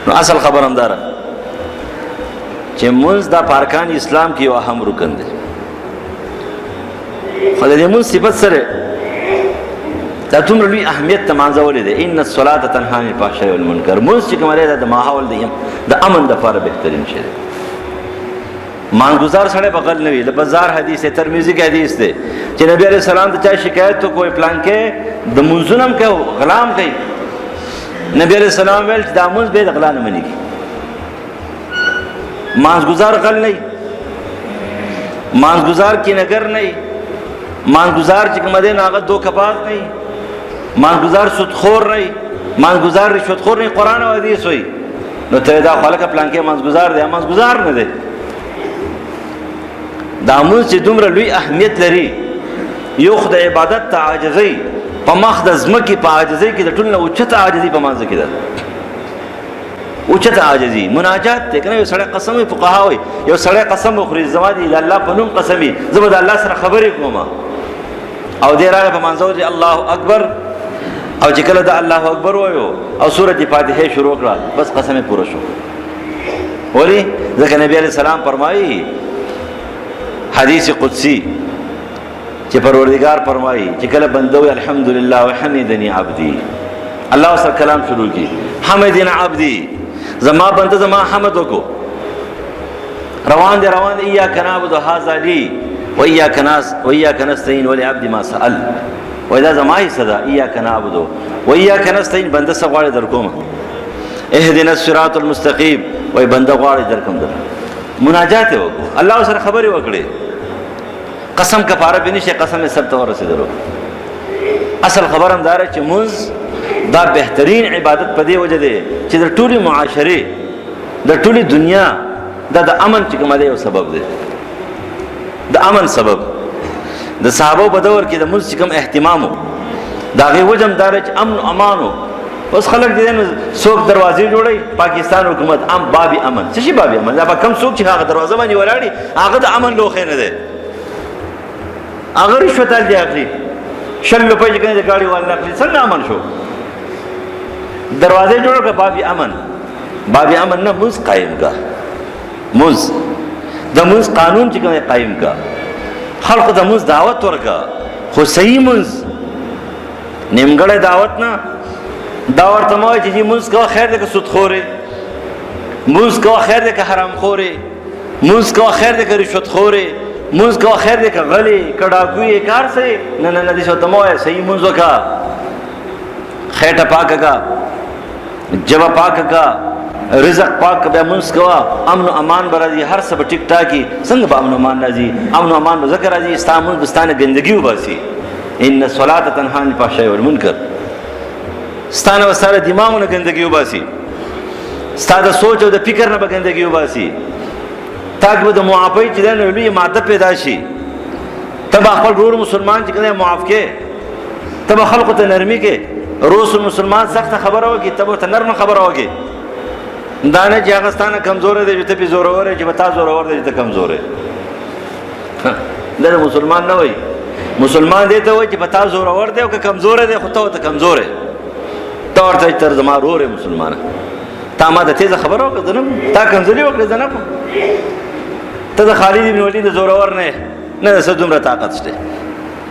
نو اصل خبر هم داره چې مونز دا پارکان اسلام کې یو اهم رکن دی. خو د دې مونز صفت سره دا دومره لوی اهمیت ته مانځولې دی. ان الصلاة تنهی عن الفحشاء والمنکر. مونز چې کوم دی د ماحول د امن دپاره بهترین شی دی. مانګزار سړی بغل نه وي. د بازار حدیث دی، ترمذی کې حدیث دی چې نبی علیہ السلام د چا شکایت تو کوئی پلان کې د مونځونه هم کوي غلام کوي. نبی علیہ السلام ویل چې دا مونځ به د غلا نه مني. مانګزار غل نه، مانګزار کې نګر نه، مانګزار چې کوم دی هغه دوکباز نه، مانګزار سودخور نه، مانګزار رشوتخور نه. قرآن او حدیث وایي نو ته دا خلک پلان کې مانګزار دی، مانګزار نه دی. دا مونځ چې دومره لوی اهمیت لري، یو خو د عبادت ته عاجزۍ په مخ د ځمکې په عاجزۍ کې د ټول نه اوچته عاجزي په مانځ کې ده. اوچته عاجزي مناجات دی که نه. یو سړی قسم وي، فقها وایي یو سړی قسم وخوري زما د الله په نوم قسم وي، زه به د الله سره خبرې کوم او دی راغی په مانځه وځي الله اکبر، او چې کله د الله اکبر وایو او سورۃ فاتحه شروع کړه بس قسم پوره شو. ولی ځکه نبی علیہ السلام فرمایي حدیث قدسی چې پروردگار فرمایي چې کله بنده وي الحمدلله وحمدنی عبدی، الله سره کلام شروع کی حمدنا عبدی، زما بنده زما حمد وکړو. روان دی روان دی ایاک نعبد هذا لی وإياك نستعين ولعبد ما سأل. وإذا زماي صدا إياك نعبد وإياك نستعين بنده سغواړي درکوم. اهدنا الصراط المستقيم وای بنده غواړي درکوم در. مناجات وکړو، الله سره خبرې وکړي. قسم کفاره به نشي، قسم سب ته ورسېدلو. اصل خبر هم دار چې مونز دا بهترین عبادت په دې وجه دی چې د ټولي معاشره د ټولي دنیا د امن چې کوم دی یو سبب دی، د امن سبب. د صحابه په دور کې د مونږ کوم اهتمامو دا غي وجم دار چې امن او امانو. اوس خلک دې نو څوک دروازې جوړي، پاکستان حکومت بابي امن. څه شي بابي امن؟ دا به کم څوک چې هغه دروازه باندې ولاړی هغه د امن لوخه نه ده. هغه رشوت ال دی اخلي، شل په کې د گاڑی وال اخلي، څنګه امن شو؟ دروازې جوړ کړه بابي امن. بابي امن نه مونږ قائم کا. مونږ د مونځ قانون چې کوم قائم کا، خلق د مونځ دعوت ورکا، خو صحیح مونځ نیمګړی دعوت نه. دا ورته مو چې مونځ کوه خیر دی که سود خورې، مونځ کوه خیر دی که حرام خورې، مونځ کوه خیر دی که رشوت خورې، مونځ کوه خیر دی که غلې که ډاکوې کار سي. نه نه نه دې ورته مو صحیح مونځ وکړه، خېټه پاکه کا، جبه پاکه کا، رزق پاک به مونږ کوا، امن او امان به راځي، هر څه به ټیک ټاکي. څنګه به امن او امان راځي؟ امن او امان به ذکر راځي استامل بستانه ګندګي وباسي. ان الصلاه تنهى عن الفحشاء والمنکر. ستانه وسره دماغونه ګندګي وباسي، ستاسو سوچ او د فکر نه به ګندګي وباسي. تاکي د معافی چې نه لوی ماده پیدا شي. تبا خپل ورور مسلمان چې کنه معاف کې، تبا خلق ته نرمي کې. روس مسلمان سخت خبره وکي، تبا ته نرم خبره وکي. دانه چې هغه ستانه کمزور دی چې ته په زور وره چې بتا زور ور دی ته کمزور دی. دا مسلمان نه وای. مسلمان دی ته وای چې بتا زور ور دی او که کمزور دی خو ته کمزور دی. تا ورته تر زما رور مسلمان تا ما د تیزه خبره وکړه نه تا کمزوري وکړه نه ته د خالد بن ولید زور ور نه څه دومره طاقت شته.